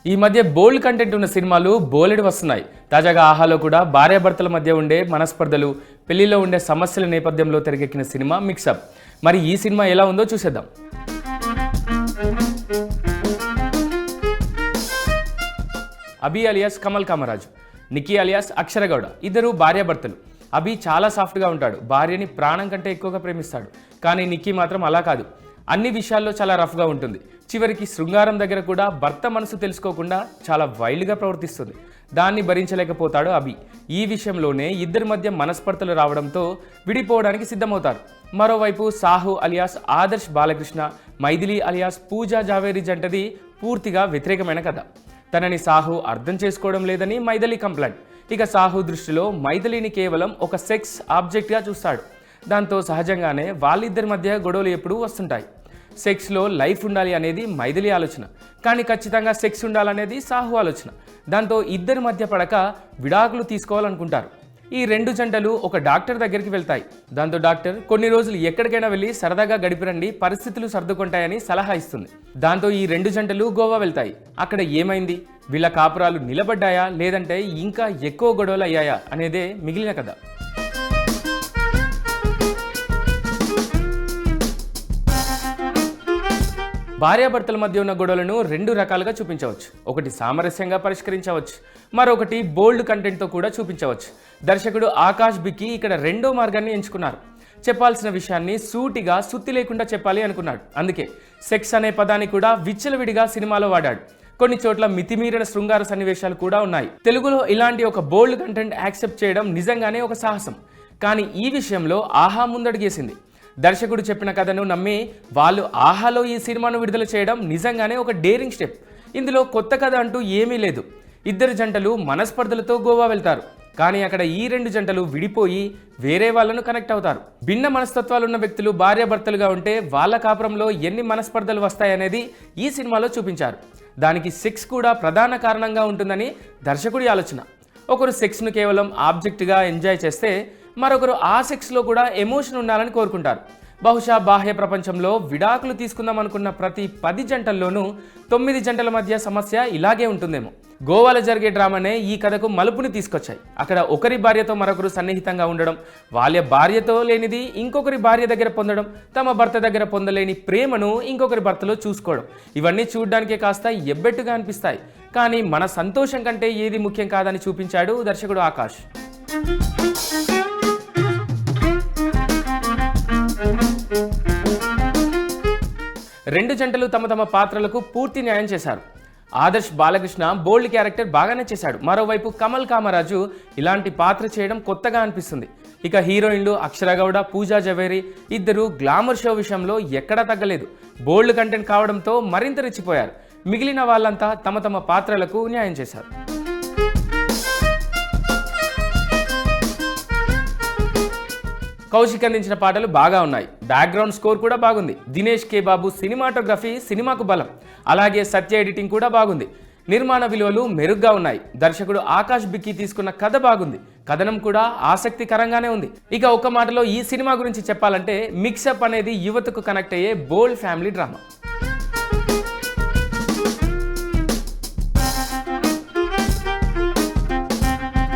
ఈ మధ్య బోల్డ్ కంటెంట్ ఉన్న సినిమాలు బోలెడు వస్తున్నాయి. తాజాగా ఆహాలో కూడా భార్యాభర్తల మధ్య ఉండే మనస్పర్ధలు, పెళ్లిలో ఉండే సమస్యల నేపథ్యంలో తెరకెక్కిన సినిమా మిక్సప్. మరి ఈ సినిమా ఎలా ఉందో చూసేద్దాం. అభి అలియాస్ కమల్ కామరాజు, నిక్కీ అలియాస్ అక్షర గౌడ ఇద్దరు భార్యాభర్తలు. అభి చాలా సాఫ్ట్గా ఉంటాడు, భార్యని ప్రాణం కంటే ఎక్కువగా ప్రేమిస్తాడు. కానీ నిక్కీ మాత్రం అలా కాదు, అన్ని విషయాల్లో చాలా రఫ్గా ఉంటుంది. చివరికి శృంగారం దగ్గర కూడా భర్త మనసు తెలుసుకోకుండా చాలా వైల్డ్గా ప్రవర్తిస్తుంది. దాన్ని భరించలేకపోతాడు అభి. ఈ విషయంలోనే ఇద్దరి మధ్య మనస్పర్ధలు రావడంతో విడిపోవడానికి సిద్ధమవుతారు. మరోవైపు సాహు అలియాస్ ఆదర్శ్ బాలకృష్ణ, మైథిలి అలియాస్ పూజా జావేరి జంటది పూర్తిగా వ్యతిరేకమైన కథ. తనని సాహు అర్థం చేసుకోవడం లేదని మైథిలి కంప్లైంట్. ఇక సాహు దృష్టిలో మైథిలిని కేవలం ఒక సెక్స్ ఆబ్జెక్ట్గా చూస్తాడు. దాంతో సహజంగానే వాళ్ళిద్దరి మధ్య గొడవలు ఎప్పుడూ వస్తుంటాయి. సెక్స్లో లైఫ్ ఉండాలి అనేది మైథిలి ఆలోచన, కానీ ఖచ్చితంగా సెక్స్ ఉండాలనేది సాహు ఆలోచన. దాంతో ఇద్దరి మధ్య పడక విడాకులు తీసుకోవాలనుకుంటారు. ఈ రెండు జంటలు ఒక డాక్టర్ దగ్గరికి వెళ్తాయి. దాంతో డాక్టర్ కొన్ని రోజులు ఎక్కడికైనా వెళ్ళి సరదాగా గడిపిరండి, పరిస్థితులు సర్దుకుంటాయని సలహా ఇస్తుంది. దాంతో ఈ రెండు జంటలు గోవా వెళ్తాయి. అక్కడ ఏమైంది, వీళ్ళ కాపురాలు నిలబడ్డాయా లేదంటే ఇంకా ఎక్కువ గొడవలు అయ్యాయా అనేదే మిగిలిన కథ. భార్యాభర్తల మధ్య ఉన్న గొడవలను రెండు రకాలుగా చూపించవచ్చు. ఒకటి సామరస్యంగా పరిష్కరించవచ్చు, మరొకటి బోల్డ్ కంటెంట్తో కూడా చూపించవచ్చు. దర్శకుడు ఆకాష్ బిక్కి ఇక్కడ రెండో మార్గాన్ని ఎంచుకున్నారు. చెప్పాల్సిన విషయాన్ని సూటిగా సుత్తి లేకుండా చెప్పాలి అనుకున్నాడు. అందుకే సెక్స్ అనే పదాన్ని కూడా విచ్చలవిడిగా సినిమాలో వాడాడు. కొన్ని చోట్ల మితిమీరిన శృంగార సన్నివేశాలు కూడా ఉన్నాయి. తెలుగులో ఇలాంటి ఒక బోల్డ్ కంటెంట్ యాక్సెప్ట్ చేయడం నిజంగానే ఒక సాహసం. కానీ ఈ విషయంలో ఆహా ముందడుగేసింది. దర్శకుడు చెప్పిన కథను నమ్మి వాళ్ళు ఆహాలో ఈ సినిమాను విడుదల చేయడం నిజంగానే ఒక డేరింగ్ స్టెప్. ఇందులో కొత్త కథ అంటూ ఏమీ లేదు. ఇద్దరు జంటలు మనస్పర్ధలతో గోవా వెళ్తారు, కానీ అక్కడ ఈ రెండు జంటలు విడిపోయి వేరే వాళ్ళను కనెక్ట్ అవుతారు. భిన్న మనస్తత్వాలున్న వ్యక్తులు భార్యాభర్తలుగా ఉంటే వాళ్ళ కాపురంలో ఎన్ని మనస్పర్ధలు వస్తాయనేది ఈ సినిమాలో చూపించారు. దానికి సెక్స్ కూడా ప్రధాన కారణంగా ఉంటుందని దర్శకుడి ఆలోచన. ఒకరు సెక్స్ను కేవలం ఆబ్జెక్ట్గా ఎంజాయ్ చేస్తే మరొకరు ఆ సెక్స్లో కూడా ఎమోషన్ ఉండాలని కోరుకుంటారు. బహుశా బాహ్య ప్రపంచంలో విడాకులు తీసుకుందాం అనుకున్న ప్రతి 10 జంటల్లోనూ 9 జంటల మధ్య సమస్య ఇలాగే ఉంటుందేమో. గోవాలో జరిగే డ్రామానే ఈ కథకు మలుపుని తీసుకొచ్చాయి. అక్కడ ఒకరి భార్యతో మరొకరు సన్నిహితంగా ఉండడం, వాళ్ళ భార్యతో లేనిది ఇంకొకరి భార్య దగ్గర పొందడం, తమ భర్త దగ్గర పొందలేని ప్రేమను ఇంకొకరి భర్తలో చూసుకోవడం, ఇవన్నీ చూడడానికే కాస్త ఎబ్బెట్టుగా అనిపిస్తాయి. కానీ మన సంతోషం కంటే ఏది ముఖ్యం కాదని చూపించాడు దర్శకుడు ఆకాష్. రెండు జంటలు తమ తమ పాత్రలకు పూర్తి న్యాయం చేశారు. ఆదర్శ్ బాలకృష్ణ బోల్డ్ క్యారెక్టర్ బాగానే చేశాడు. మరోవైపు కమల్ కామరాజు ఇలాంటి పాత్ర చేయడం కొత్తగా అనిపిస్తుంది. ఇక హీరోయిన్లు అక్షర గౌడ, పూజా జవేరి ఇద్దరు గ్లామర్ షో విషయంలో ఎక్కడా తగ్గలేదు. బోల్డ్ కంటెంట్ కావడంతో మరింత రెచ్చిపోయారు. మిగిలిన వాళ్ళంతా తమ తమ పాత్రలకు న్యాయం చేశారు. కౌశిక్ అందించిన పాటలు బాగా ఉన్నాయి. బ్యాక్గ్రౌండ్ స్కోర్ కూడా బాగుంది. దినేష్ కే బాబు సినిమాటోగ్రఫీ సినిమాకు బలం. అలాగే సత్య ఎడిటింగ్ కూడా బాగుంది. నిర్మాణ విలువలు మెరుగ్గా ఉన్నాయి. దర్శకుడు ఆకాష్ బిక్కి తీసుకున్న కథ బాగుంది. కథనం కూడా ఆసక్తికరంగానే ఉంది. ఇక ఒక్క మాటలో ఈ సినిమా గురించి చెప్పాలంటే మిక్సప్ అనేది యువతకు కనెక్ట్ అయ్యే బోల్డ్ ఫ్యామిలీ డ్రామా.